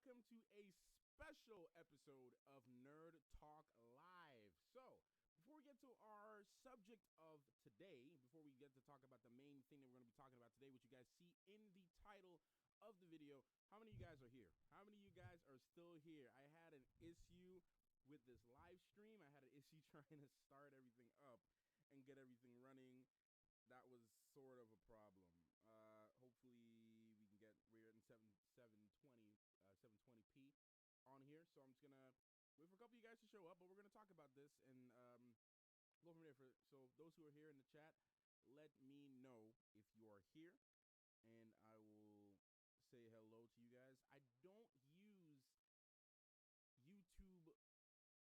welcome to a special episode of Nerd Talk Live. So, before we get to our subject of today, before we get to talk about the main thing that we're going to be talking about today, which you guys see in the title of the video, how many of you guys are here? How many of you guys are still here? I had an issue with this live stream. I had an issue trying to start everything up and get everything running. That was sort of a problem. Hopefully we're in 720p on here, so I'm just gonna wait for a couple of you guys to show up, but we're gonna talk about this and go from there. So those who are here in the chat, let me know if you are here, and I will say hello to you guys. I don't use YouTube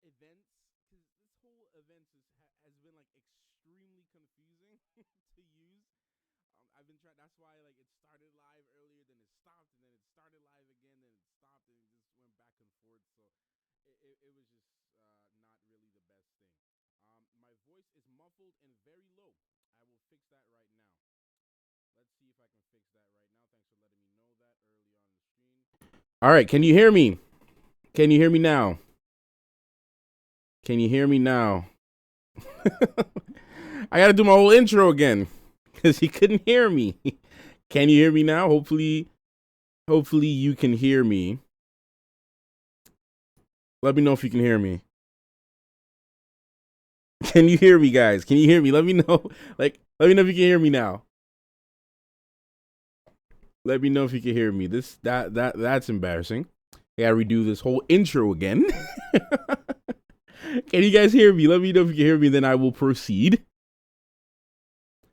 events because this whole events has been like extremely confusing to use. I've been trying. That's why like it started live earlier, then it stopped, and then it started live again, then it stopped, and it just went back and forth. So it was just not really the best thing. My voice is muffled and very low. I will fix that right now. Let's see if I can fix that right now. Thanks for letting me know that early on in the stream. All right, can you hear me? Can you hear me now? Can you hear me now? I gotta do my whole intro again because he couldn't hear me. Can you hear me now? Hopefully you can hear me. Let me know if you can hear me. Can you hear me, guys? Can you hear me? Let me know. Let me know if you can hear me now. Let me know if you can hear me. That's embarrassing. I gotta redo this whole intro again. Can you guys hear me? Let me know if you can hear me, then I will proceed.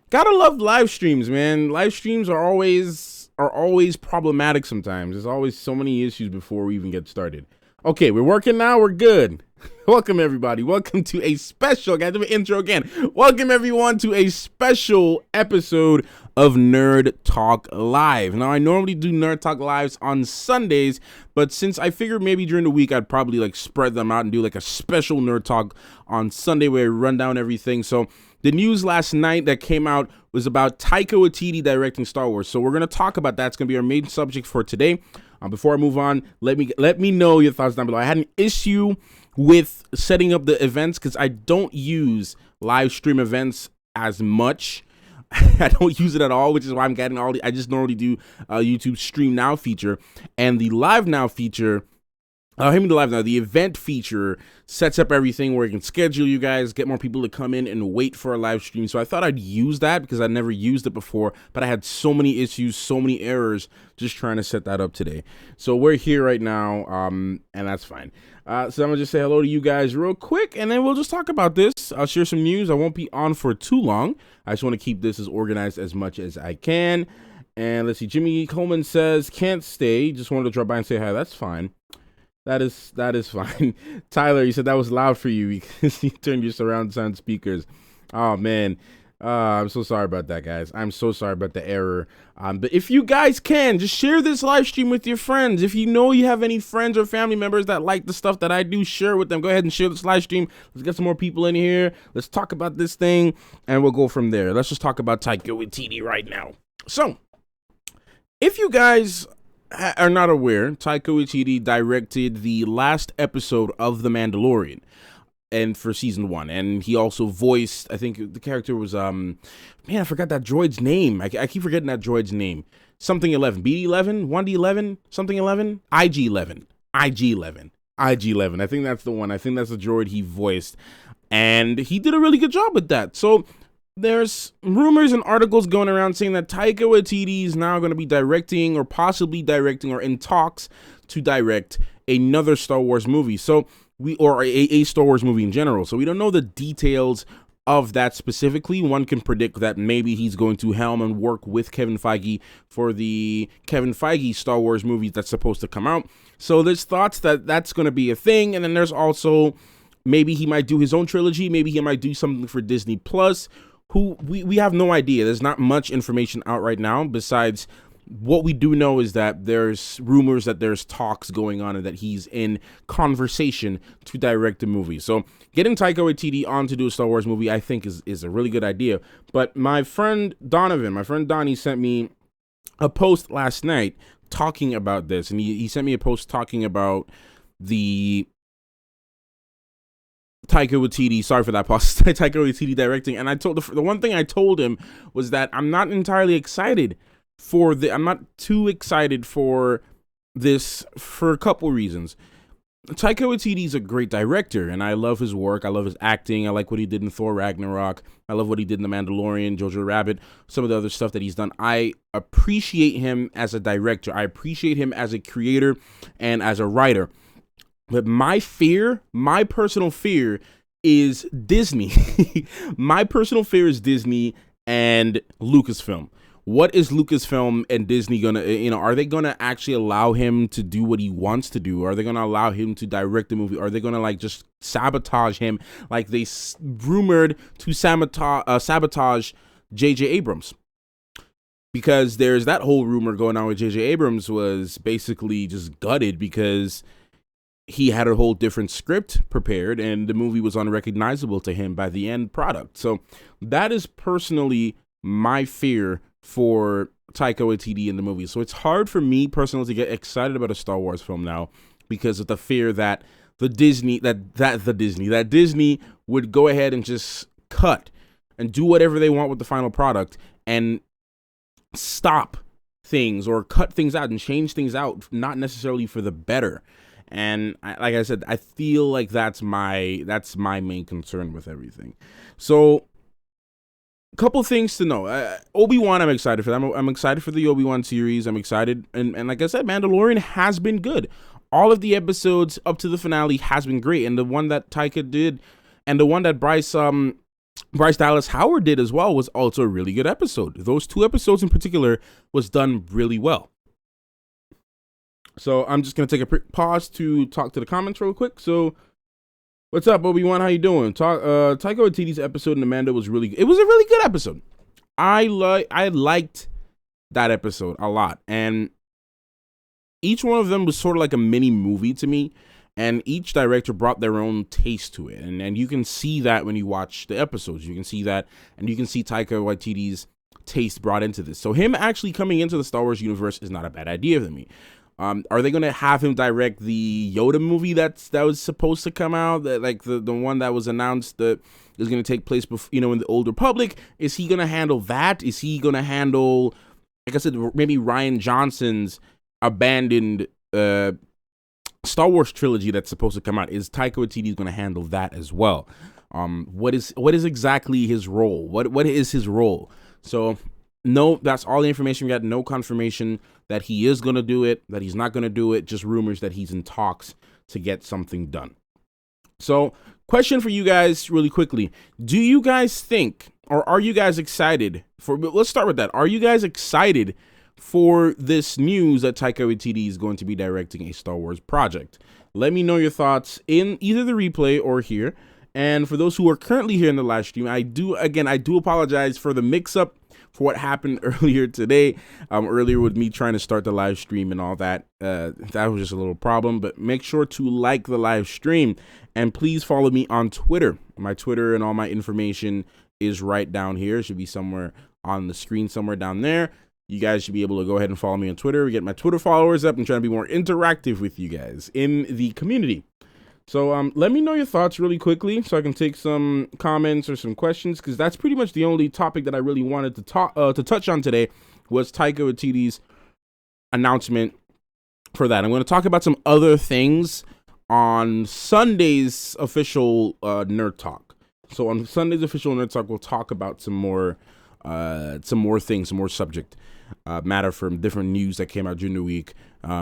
Gotta love live streams, man. Live streams are always problematic sometimes. There's always so many issues before we even get started. Okay, we're working now. We're good. Welcome, everybody. Welcome to a special, gotta do an intro again. Welcome, everyone, to a special episode of Nerd Talk Live. Now, I normally do Nerd Talk Lives on Sundays, but since I figured maybe during the week, I'd probably like spread them out and do like a special Nerd Talk on Sunday where I run down everything. So the news last night that came out was about Taika Waititi directing Star Wars. So we're going to talk about that. It's going to be our main subject for today. Before I move on, let me know your thoughts down below. I had an issue with setting up the events because I don't use live stream events as much. I don't use it at all, which is why I'm getting I just normally do YouTube Stream Now feature, and the Live Now feature. The event feature sets up everything where you can schedule you guys, get more people to come in and wait for a live stream. So I thought I'd use that because I never used it before, but I had so many issues, so many errors just trying to set that up today. So we're here right now, and that's fine. So I'm gonna just say hello to you guys real quick, and then we'll just talk about this. I'll share some news. I won't be on for too long. I just want to keep this as organized as much as I can. And let's see, Jimmy Coleman says, can't stay. Just wanted to drop by and say hi. That's fine. That is fine. Tyler, you said that was loud for you because you turned your surround sound speakers. Oh, man. I'm so sorry about that, guys. I'm so sorry about the error. But if you guys can, just share this live stream with your friends. If you know you have any friends or family members that like the stuff that I do, share with them. Go ahead and share this live stream. Let's get some more people in here. Let's talk about this thing, and we'll go from there. Let's just talk about Taika Waititi right now. So, if you guys are not aware, Taika Waititi directed the last episode of The Mandalorian, and for season 1, and he also voiced, I think the character was man, I forgot that droid's name. I keep forgetting that droid's name. Something 11, BD11, 1D11, something 11, IG11. I think that's the one. I think that's the droid he voiced, and he did a really good job with that. So there's rumors and articles going around saying that Taika Waititi is now going to be directing or possibly directing or in talks to direct another Star Wars movie. So a Star Wars movie in general. So we don't know the details of that specifically. One can predict that maybe he's going to helm and work with Kevin Feige for the Kevin Feige Star Wars movie that's supposed to come out. So there's thoughts that that's going to be a thing. And then there's also maybe he might do his own trilogy. Maybe he might do something for Disney Plus. We have no idea. There's not much information out right now besides what we do know is that there's rumors that there's talks going on and that he's in conversation to direct a movie. So getting Taika Waititi on to do a Star Wars movie, I think is a really good idea. But my friend Donnie sent me a post last night talking about this, and he sent me a post talking about the Taika Waititi, sorry for that pause, Taika Waititi directing, and I told the one thing I told him was that I'm not entirely excited I'm not too excited for this for a couple reasons. Taika Waititi is a great director, and I love his work. I love his acting. I like what he did in Thor Ragnarok. I love what he did in The Mandalorian, Jojo Rabbit, some of the other stuff that he's done. I appreciate him as a director. I appreciate him as a creator and as a writer. But my personal fear is Disney. My personal fear is Disney and Lucasfilm. What is Lucasfilm and Disney gonna, are they gonna actually allow him to do what he wants to do? Are they gonna allow him to direct the movie? Are they gonna just sabotage him like they rumored to sabotage J.J. Abrams? Because there's that whole rumor going on with J.J. Abrams was basically just gutted because he had a whole different script prepared and the movie was unrecognizable to him by the end product. So that is personally my fear for Taika Waititi in the movie. So it's hard for me personally to get excited about a Star Wars film now because of the fear that Disney would go ahead and just cut and do whatever they want with the final product and stop things or cut things out and change things out, not necessarily for the better. And like I said, I feel like that's my main concern with everything. So, a couple things to know. Obi-Wan, I'm excited for that. I'm excited for the Obi-Wan series. I'm excited, and like I said, Mandalorian has been good. All of the episodes up to the finale has been great, and the one that Taika did, and the one that Bryce Dallas Howard did as well was also a really good episode. Those two episodes in particular was done really well. So I'm just going to take a quick pause to talk to the comments real quick. So what's up, Obi-Wan? How you doing? Taika Waititi's episode in Amanda was really good. It was a really good episode. I liked that episode a lot. And each one of them was sort of like a mini movie to me. And each director brought their own taste to it. And you can see that when you watch the episodes. You can see that. And you can see Taika Waititi's taste brought into this. So him actually coming into the Star Wars universe is not a bad idea to me. Are they going to have him direct the Yoda movie that was supposed to come out, like the one that was announced that is going to take place before, in the Old Republic? Is he going to handle that? Is he going to handle, like I said, maybe Rian Johnson's abandoned Star Wars trilogy that's supposed to come out? Is Taika Waititi going to handle that as well? What is exactly his role? What is his role? So no, that's all the information we got. No confirmation that he is going to do it, that he's not going to do it, just rumors that he's in talks to get something done. So, question for you guys really quickly. Do you guys think, or are you guys excited for, let's start with that. Are you guys excited for this news that Taika Waititi is going to be directing a Star Wars project? Let me know your thoughts in either the replay or here. And for those who are currently here in the live stream, I do apologize for the mix-up for what happened earlier today. Earlier with me trying to start the live stream and all that. That was just a little problem, but make sure to like the live stream and please follow me on Twitter. My Twitter and all my information is right down here. It should be somewhere on the screen, somewhere down there. You guys should be able to go ahead and follow me on Twitter. Get my Twitter followers up and trying to be more interactive with you guys in the community. So let me know your thoughts really quickly so I can take some comments or some questions, because that's pretty much the only topic that I really wanted to touch on today was Taika Waititi's announcement for that. I'm going to talk about some other things on Sunday's official Nerd Talk. So on Sunday's official Nerd Talk, we'll talk about some more things, some more subject matter from different news that came out during the week.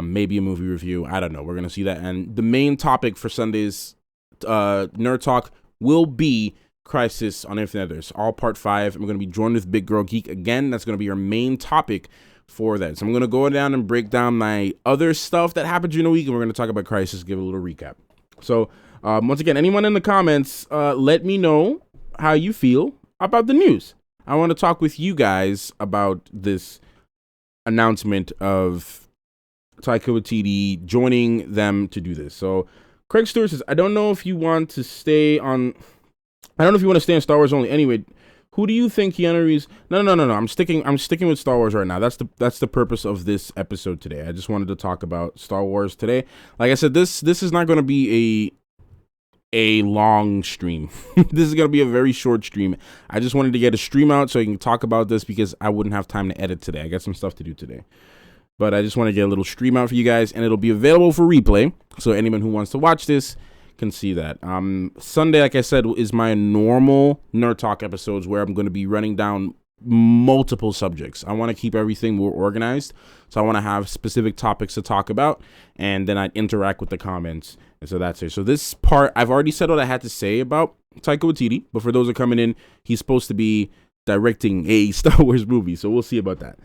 Maybe a movie review. I don't know. We're going to see that. And the main topic for Sunday's Nerd Talk will be Crisis on Infinite Earths, all part 5. I'm going to be joined with Big Girl Geek again. That's going to be our main topic for that. So I'm going to go down and break down my other stuff that happened during the week, and we're going to talk about Crisis, give a little recap. So once again, anyone in the comments, let me know how you feel about the news. I want to talk with you guys about this announcement of Taika Waititi joining them to do this. So Craig Stewart says, I don't know if you want to stay on Star Wars only. Anyway, Who do you think Keanu Reeves? No. I'm sticking with Star Wars right now. That's the purpose of this episode today. I just wanted to talk about Star Wars today. Like I said, this is not going to be a long stream. This is going to be a very short stream. I just wanted to get a stream out so I can talk about this because I wouldn't have time to edit today. I got some stuff to do today. But I just want to get a little stream out for you guys, and it'll be available for replay. So anyone who wants to watch this can see that. Sunday, like I said, is my normal Nerd Talk episodes where I'm going to be running down multiple subjects. I want to keep everything more organized. So I want to have specific topics to talk about, and then I'd interact with the comments. And so that's it. So this part, I've already said what I had to say about Taika Waititi, but for those that are coming in, he's supposed to be directing a Star Wars movie. So we'll see about that.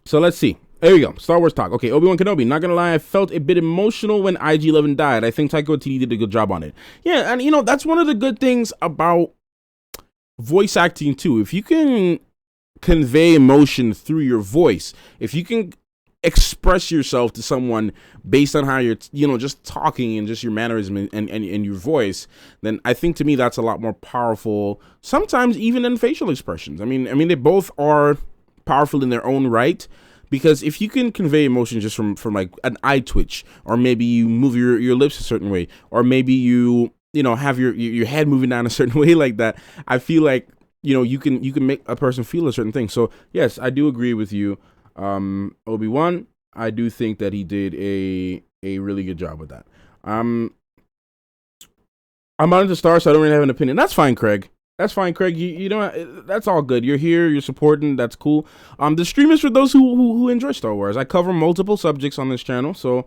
So let's see. There we go. Star Wars talk. Okay, Obi-Wan Kenobi. Not gonna lie, I felt a bit emotional when IG-11 died. I think Taika Waititi did a good job on it. Yeah, and you know, that's one of the good things about voice acting too. If you can convey emotion through your voice, if you can express yourself to someone based on how you're, you know, just talking and just your mannerism and your voice, then I think to me that's a lot more powerful, sometimes even in facial expressions. I mean, they both are powerful in their own right. Because if you can convey emotion just from like an eye twitch, or maybe you move your lips a certain way, or maybe you know, have your head moving down a certain way like that, I feel like, you know, you can make a person feel a certain thing. So yes, I do agree with you, Obi-Wan. I do think that he did a really good job with that. I'm on the star, so I don't really have an opinion. That's fine, Craig. That's fine, Craig. You know, that's all good. You're here. You're supporting. That's cool. The stream is for those who enjoy Star Wars. I cover multiple subjects on this channel, so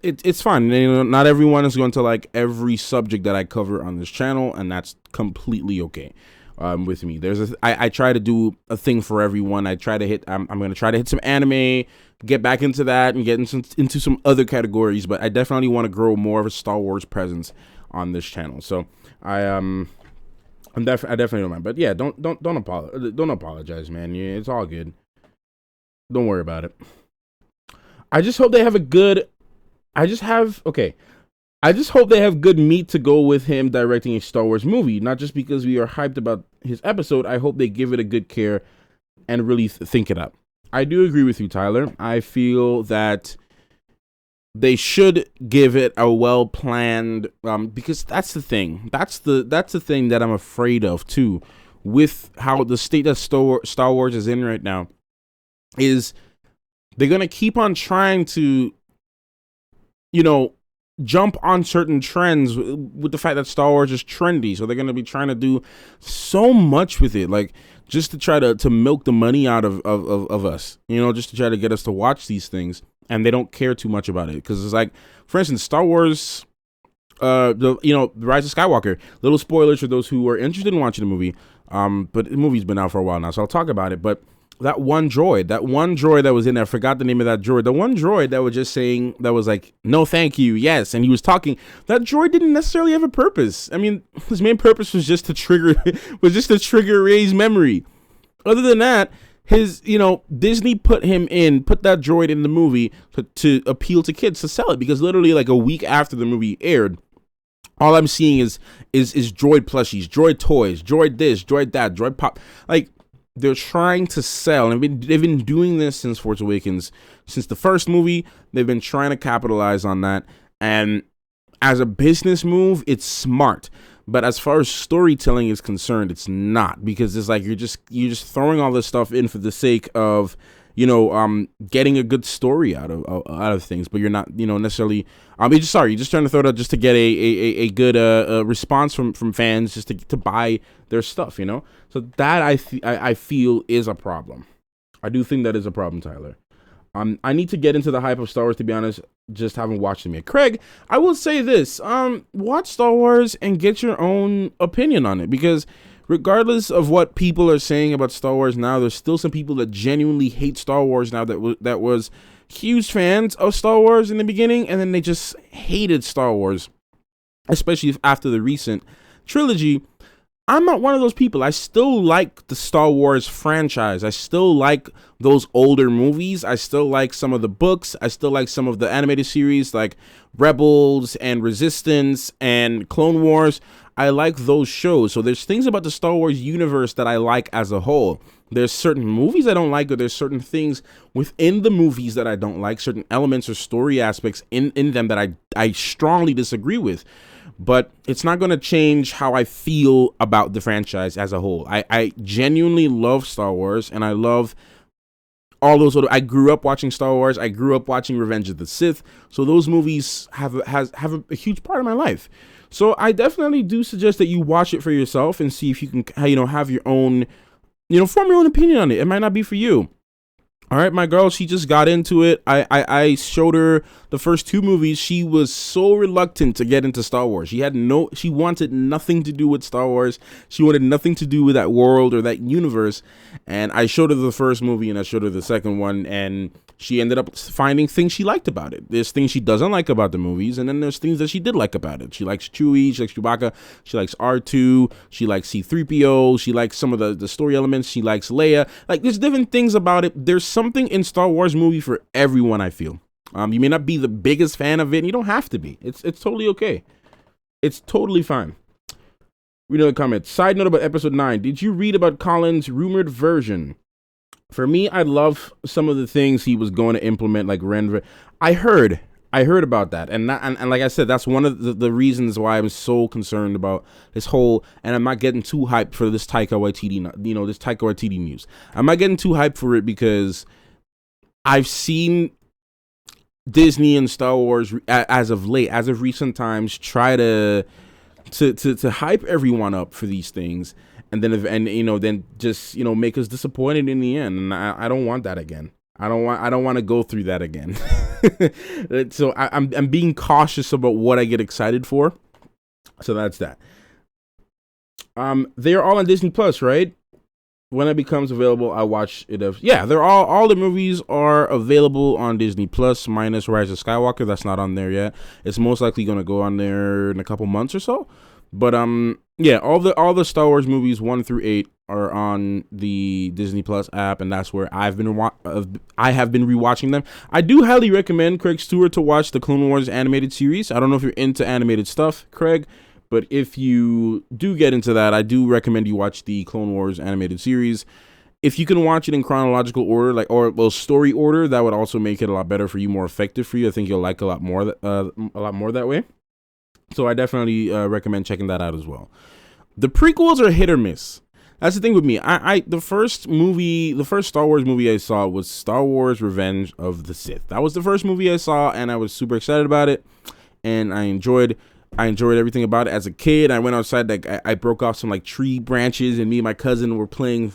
it's fine. You know, not everyone is going to like every subject that I cover on this channel, and that's completely okay with me. I try to do a thing for everyone. I try to hit. I'm going to try to hit some anime, get back into that, and get into some other categories. But I definitely want to grow more of a Star Wars presence on this channel. So I definitely don't mind, but yeah, don't apologize, man. Yeah, it's all good. Don't worry about it. I just hope they have I just hope they have good meat to go with him directing a Star Wars movie. Not just because we are hyped about his episode. I hope they give it a good care and really think it up. I do agree with you, Tyler. I feel that they should give it a well-planned, because that's the thing. That's the thing that I'm afraid of too, with how the state that Star Wars is in right now, is they're gonna keep on trying to, you know, jump on certain trends with the fact that Star Wars is trendy. So they're gonna be trying to do so much with it, like just to try to milk the money out of us, you know, just to try to get us to watch these things. And they don't care too much about it, because it's like, for instance, Star Wars, the Rise of Skywalker. Little spoilers for those who are interested in watching the movie. But the movie's been out for a while now, so I'll talk about it. But that one droid that was in there, I forgot the name of that droid. The one droid that was just saying, that was like, no, thank you, yes, and he was talking. That droid didn't necessarily have a purpose. I mean, his main purpose was just to trigger Rey's memory. Other than that, Disney put that droid in the movie to appeal to kids, to sell it, because literally like a week after the movie aired, all I'm seeing is droid plushies, droid toys, droid this, droid that, droid pop. Like, they're trying to sell, and they've been doing this since Force Awakens, since the first movie. They've been trying to capitalize on that, and as a business move, it's smart. But as far as storytelling is concerned, it's not, because it's like you're just throwing all this stuff in for the sake of, getting a good story out of things. But you're not, necessarily. You're just trying to throw it out just to get a good response from fans, just to buy their stuff. So that I feel is a problem. I do think that is a problem, Tyler. I need to get into the hype of Star Wars, to be honest. Just haven't watched them yet. Craig, I will say this. Watch Star Wars and get your own opinion on it, because regardless of what people are saying about Star Wars now, there's still some people that genuinely hate Star Wars now that was huge fans of Star Wars in the beginning, and then they just hated Star Wars, especially after the recent trilogy. I'm not one of those people. I still like the Star Wars franchise. I still like those older movies. I still like some of the books. I still like some of the animated series like Rebels and Resistance and Clone Wars. I like those shows. So there's things about the Star Wars universe that I like as a whole. There's certain movies I don't like, or there's certain things within the movies that I don't like, certain elements or story aspects in them that I strongly disagree with. But it's not going to change how I feel about the franchise as a whole. I genuinely love Star Wars, and I love all those I grew up watching Star Wars. I grew up watching Revenge of the Sith. So those movies have a huge part of my life. So I definitely do suggest that you watch it for yourself and see if you can, have your own, form your own opinion on it. It might not be for you. All right, my girl, she just got into it. I showed her the first 2 movies. She was so reluctant to get into Star Wars. She wanted nothing to do with Star Wars. She wanted nothing to do with that world or that universe. And I showed her the first movie and I showed her the second one, and she ended up finding things she liked about it. There's things she doesn't like about the movies, and then there's things that she did like about it. She likes Chewie, she likes Chewbacca, she likes R2, she likes C-3PO, she likes some of the story elements, she likes Leia. Like, there's different things about it. There's something in Star Wars movie for everyone, I feel. You may not be the biggest fan of it, and you don't have to be. It's totally okay. It's totally fine. Read another comment. Side note about episode 9. Did you read about Colin's rumored version? For me, I love some of the things he was going to implement, like render. I heard about that, and like I said, that's one of the reasons why I'm so concerned about this whole. And I'm not getting too hyped for this Taika Waititi, this Taika Waititi news. I'm not getting too hyped for it because I've seen Disney and Star Wars as of recent times try to hype everyone up for these things. And then just make us disappointed in the end, and I don't want that again. I don't want to go through that again. So I'm being cautious about what I get excited for. So that's that. They're all on Disney Plus, right? When it becomes available, I watch it. They're all the movies are available on Disney Plus minus Rise of Skywalker. That's not on there yet. It's most likely going to go on there in a couple months or so. But all the Star Wars movies 1 through 8 are on the Disney Plus app, and that's where I have been rewatching them. I do highly recommend Craig Stewart to watch the Clone Wars animated series. I don't know if you're into animated stuff, Craig, but if you do get into that, I do recommend you watch the Clone Wars animated series. If you can watch it in chronological order, story order, that would also make it a lot better for you, more effective for you. I think you'll like a lot more that way. So I definitely recommend checking that out as well. The prequels are hit or miss. That's the thing with me. The first Star Wars movie I saw was Star Wars Revenge of the Sith. That was the first movie I saw, and I was super excited about it, and I enjoyed everything about it. As a kid, I went outside, I broke off some tree branches, and me and my cousin were playing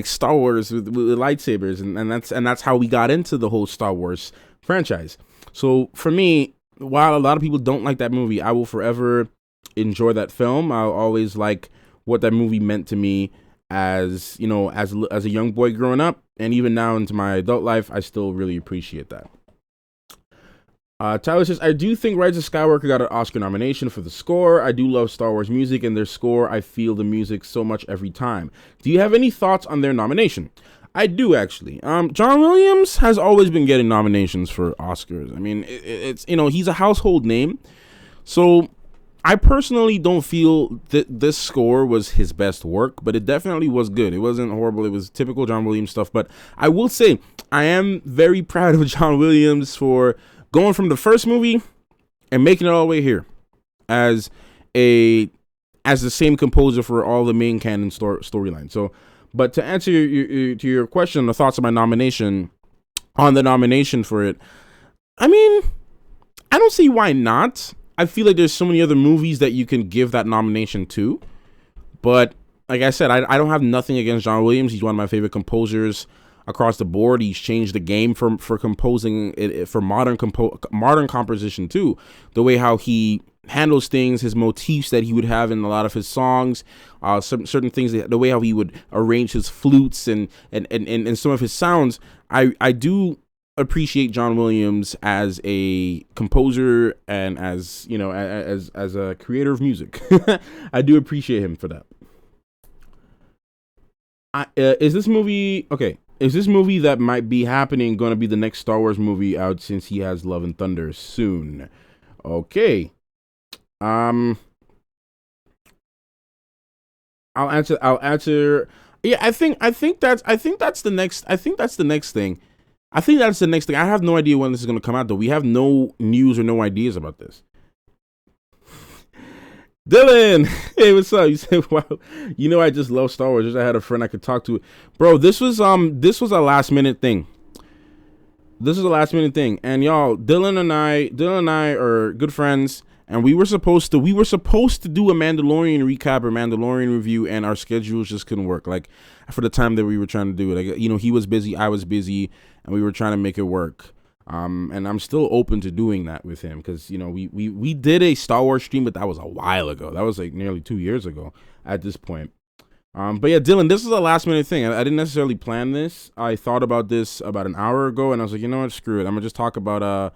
Star Wars with lightsabers, and that's how we got into the whole Star Wars franchise. So for me, while a lot of people don't like that movie, I will forever enjoy that film. I'll always like what that movie meant to me as a young boy growing up, and even now into my adult life, I still really appreciate that. Tyler says, I do think Rise of Skywalker got an Oscar nomination for the score. I do love Star Wars music, and their score, I feel the music so much every time. Do you have any thoughts on their nomination? I do, actually. John Williams has always been getting nominations for Oscars. I mean, it's he's a household name. So I personally don't feel that this score was his best work, but it definitely was good. It wasn't horrible. It was typical John Williams stuff. But I will say, I am very proud of John Williams for going from the first movie and making it all the way here as the same composer for all the main canon storylines. So, but to answer your question, the thoughts of my nomination for it, I mean, I don't see why not. I feel like there's so many other movies that you can give that nomination to. But like I said, I don't have nothing against John Williams. He's one of my favorite composers across the board. He's changed the game for composing it for modern composition too. The way how he handles things, his motifs that he would have in a lot of his songs, certain things, the way how he would arrange his flutes and some of his sounds. I do appreciate John Williams as a composer and as a creator of music. I do appreciate him for that. Is this movie that might be happening going to be the next Star Wars movie out, since he has Love and Thunder soon? Okay. I'll answer. Yeah, I think that's the next. I think that's the next thing. I think that's the next thing. I have no idea when this is gonna come out though. We have no news or no ideas about this. Dylan, hey, what's up? You said, wow, I just love Star Wars. Just I had a friend I could talk to. Bro, this was a last minute thing. This is a last minute thing, and y'all, Dylan and I are good friends, and we were supposed to do a Mandalorian recap or Mandalorian review, and our schedules just couldn't work. Like for the time that we were trying to do it, like he was busy, I was busy, and we were trying to make it work. And I'm still open to doing that with him because we did a Star Wars stream, but that was a while ago. That was like nearly 2 years ago at this point. But yeah, Dylan, this is a last minute thing. I didn't necessarily plan this. I thought about this about an hour ago, and I was like, you know what, screw it. I'm gonna just talk about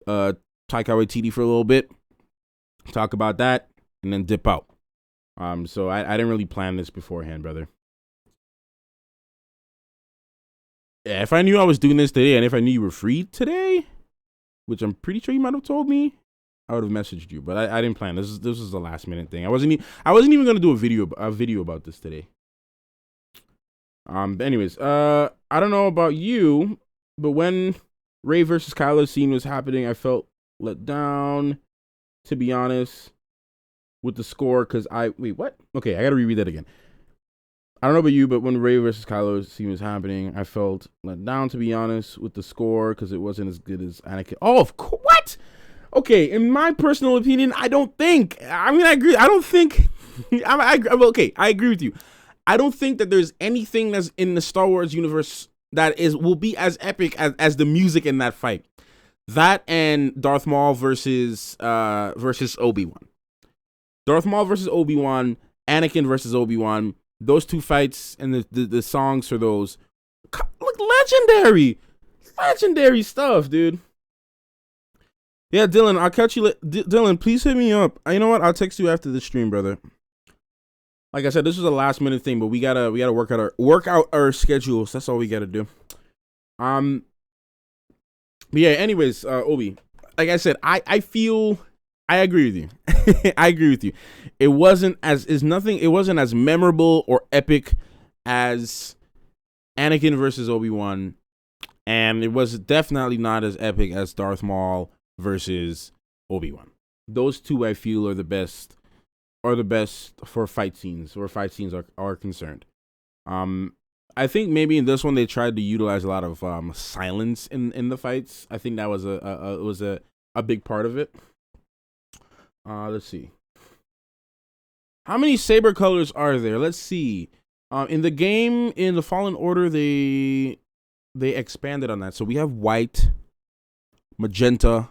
Taika Waititi for a little bit, talk about that, and then dip out. So I didn't really plan this beforehand, brother. Yeah, if I knew I was doing this today, and if I knew you were free today, which I'm pretty sure you might have told me, I would have messaged you. But I didn't plan. This is a last minute thing. I wasn't even gonna do a video about this today. But anyways, I don't know about you, but when Rey versus Kylo scene was happening, I felt let down, to be honest, with the score. Cause wait, what? Okay, I gotta reread that again. I don't know about you, but when Rey versus Kylo scene was happening, I felt let down, to be honest, with the score because it wasn't as good as Anakin. Oh, of course. What? Okay, in my personal opinion, I don't think. I mean, I agree. I don't think. Okay, I agree with you. I don't think that there's anything that's in the Star Wars universe that will be as epic as the music in that fight. That and Darth Maul versus Obi-Wan. Darth Maul versus Obi-Wan, Anakin versus Obi-Wan. Those two fights and the songs for those, look, legendary stuff, dude. Yeah, Dylan, I'll catch you. Dylan, please hit me up. You know what? I'll text you after the stream, brother. Like I said, this was a last minute thing, but we gotta work out our schedules. That's all we gotta do. But yeah. Anyways, Obi, like I said, I agree with you. I agree with you. It wasn't as memorable or epic as Anakin versus Obi-Wan, and it was definitely not as epic as Darth Maul versus Obi-Wan. Those two I feel are the best for fight scenes where fight scenes are concerned. I think maybe in this one they tried to utilize a lot of silence in the fights. I think that was a big part of it. Let's see. How many saber colors are there? Let's see. In the game, in the Fallen Order, they expanded on that. So we have white, magenta,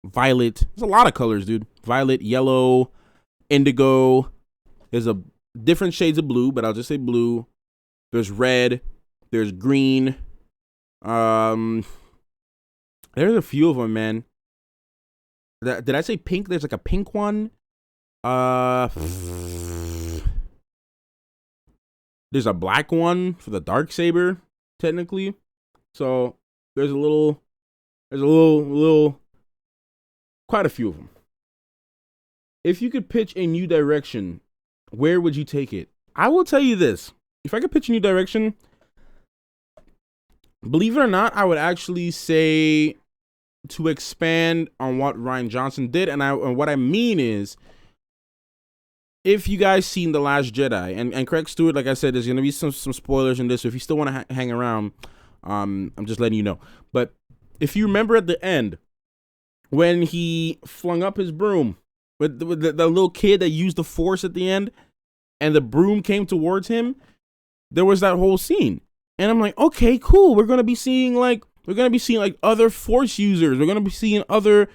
violet. There's a lot of colors, dude. Violet, yellow, indigo. There's a different shades of blue, but I'll just say blue. There's red. There's green. There's a few of them, man. Did I say pink? There's like a pink one. There's a black one for the dark saber, technically. So there's a little, quite a few of them. If you could pitch a new direction, where would you take it? I will tell you this: if I could pitch a new direction, believe it or not, I would actually say to expand on what Rian Johnson did. And what I mean is, if you guys seen The Last Jedi, and Craig Stewart, like I said, there's going to be some spoilers in this. So if you still want to hang around, I'm just letting you know. But if you remember at the end, when he flung up his broom with the little kid that used the Force at the end, and the broom came towards him, there was that whole scene. And I'm like, okay, cool. We're going to be seeing like other Force users. We're going to be seeing other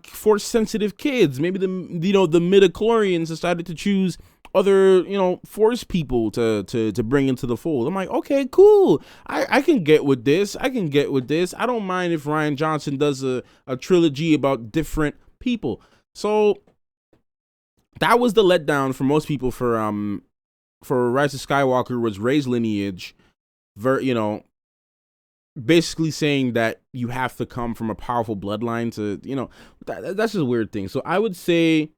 Force sensitive kids. Maybe the midichlorians decided to choose other, Force people to bring into the fold. I'm like, okay, cool. I can get with this. I don't mind if Rian Johnson does a trilogy about different people. So that was the letdown for most people for Rise of Skywalker, was Rey's lineage, basically saying that you have to come from a powerful bloodline to, that's just a weird thing. So I would say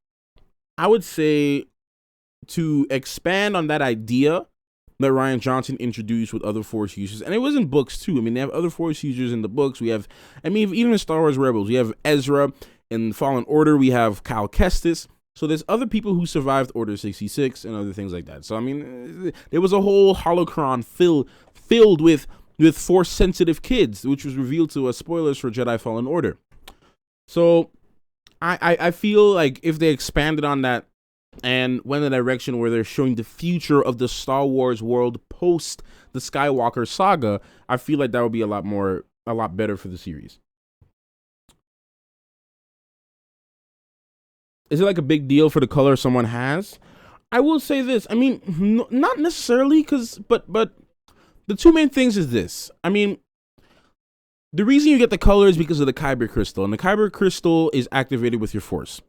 to expand on that idea that Rian Johnson introduced with other Force users, and it was in books too. I mean, they have other Force users in the books. We have, I mean, even in Star Wars Rebels, we have Ezra. In Fallen Order, we have Cal Kestis. So there's other people who survived Order 66 and other things like that. So I mean, there was a whole holocron filled with Force-sensitive kids, which was revealed to us. Spoilers for Jedi Fallen Order. So I feel like if they expanded on that and went in a direction where they're showing the future of the Star Wars world post the Skywalker saga, I feel like that would be a lot better for the series. Is it like a big deal for the color someone has? I will say this. I mean, not necessarily, but the two main things is this. I mean, the reason you get the color is because of the Kyber crystal, and the Kyber crystal is activated with your Force.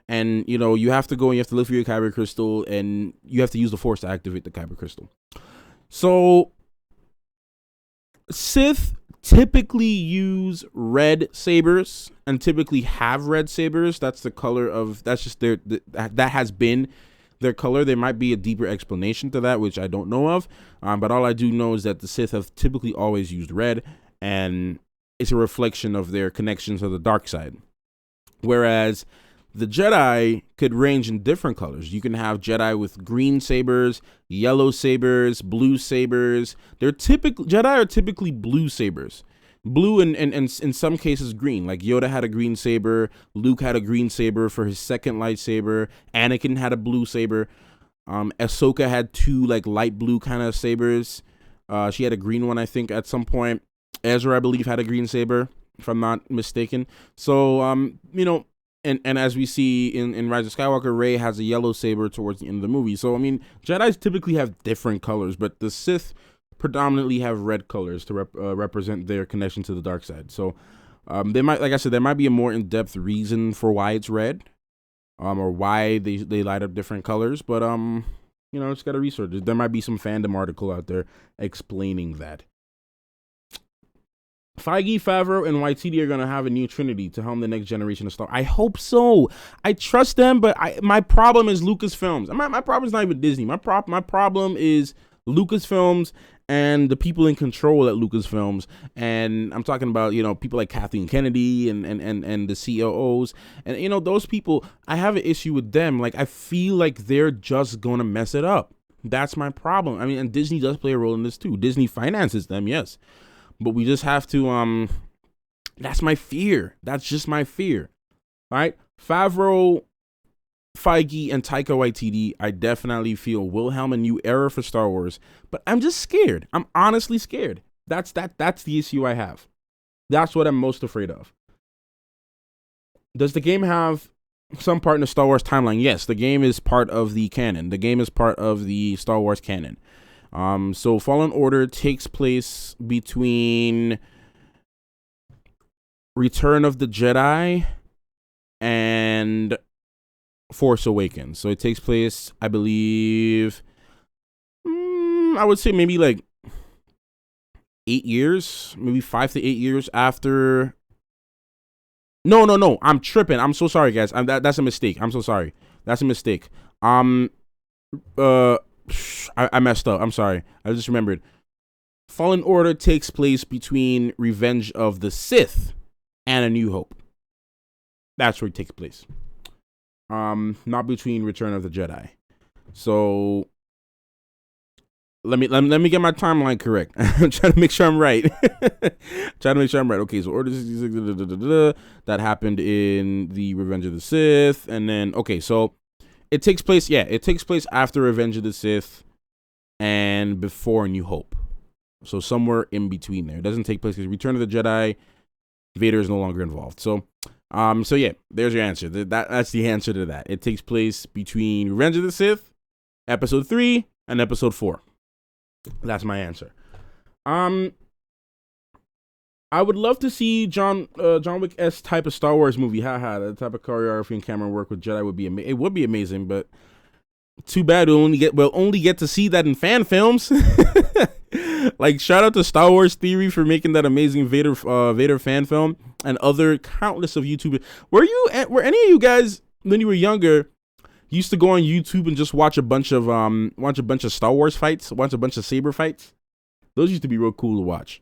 And, you know, you have to go and you have to look for your Kyber crystal, and you have to use the Force to activate the Kyber crystal. So, Sith typically use red sabers and typically have red sabers. That's the color of, that's just that has been their color. There might be a deeper explanation to that, which I don't know of. But all I do know is that the Sith have typically always used red, and it's a reflection of their connection to the dark side. Whereas the Jedi could range in different colors. You can have Jedi with green sabers, yellow sabers, blue sabers. Jedi are typically blue sabers. Blue and in some cases green. Like Yoda had a green saber, Luke had a green saber for his second lightsaber, Anakin had a blue saber. Ahsoka had two like light blue kind of sabers. She had a green one, I think, at some point. Ezra, I believe, had a green saber, if I'm not mistaken. So you know, and as we see in Rise of Skywalker, Rey has a yellow saber towards the end of the movie. So I mean, Jedis typically have different colors, but the Sith predominantly have red colors to represent their connection to the dark side. So they might, like I said, there might be a more in-depth reason for why it's red, or why they light up different colors. But you know, it's got to research. There might be some fandom article out there explaining that. Feige, Favreau, and Waititi are going to have a new trinity to helm the next generation of Star Wars. I hope so. I trust them, but my problem is Lucasfilms. My problem is not even Disney. My problem is Lucasfilms and the people in control at Lucasfilms. And I'm talking about, you know, people like Kathleen Kennedy and the COOs. And, you know, those people, I have an issue with them. Like, I feel like they're just going to mess it up. That's my problem. I mean, and Disney does play a role in this too. Disney finances them, yes. But we just have to, that's my fear. That's just my fear. All right. Favreau, Feige, and Taika Waititi, I definitely feel will helm a new era for Star Wars. But I'm just scared. I'm honestly scared. That's the issue I have. That's what I'm most afraid of. Does the game have some part in the Star Wars timeline? Yes, the game is part of the canon. The game is part of the Star Wars canon. So Fallen Order takes place between Return of the Jedi and Force Awakens. So it takes place, I believe, I would say maybe like 8 years, maybe 5 to 8 years after. No, I'm tripping. I'm so sorry, guys. That's a mistake. I'm so sorry. That's a mistake. I messed up. I'm sorry. I just remembered. Fallen Order takes place between Revenge of the Sith and A New Hope. That's where it takes place. Not between Return of the Jedi. So let me get my timeline correct. I'm trying to make sure I'm right. Okay, so Order 66, that happened in the Revenge of the Sith, and then so it takes place after Revenge of the Sith and before A New Hope. So somewhere in between there. It doesn't take place because Return of the Jedi, Vader is no longer involved. So yeah, there's your answer. That's the answer to that. It takes place between Revenge of the Sith, Episode 3, and Episode 4. That's my answer. I would love to see John Wick-esque type of Star Wars movie. The type of choreography and camera work with Jedi would be amazing. It would be amazing, but too bad we'll only get to see that in fan films. Like, shout out to Star Wars Theory for making that amazing Vader fan film, and other countless of YouTubers. Were any of you guys, when you were younger, Used to go on YouTube and just watch a bunch of Star Wars fights, watch a bunch of saber fights. Those used to be real cool to watch.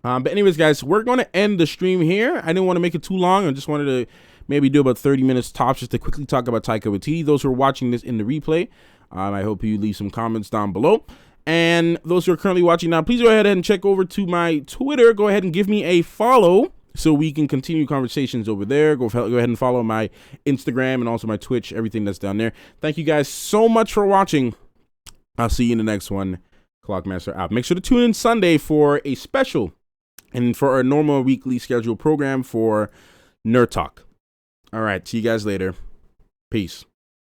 But anyways, guys, we're going to end the stream here. I didn't want to make it too long. I just wanted to maybe do about 30 minutes tops just to quickly talk about Taika Waititi. Those who are watching this in the replay, I hope you leave some comments down below. And those who are currently watching now, please go ahead and check over to my Twitter. Go ahead and give me a follow so we can continue conversations over there. Go ahead and follow my Instagram and also my Twitch, everything that's down there. Thank you guys so much for watching. I'll see you in the next one. Clockmaster out. Make sure to tune in Sunday for a special and for our normal weekly scheduled program for Nerd Talk. All right. See you guys later. Peace.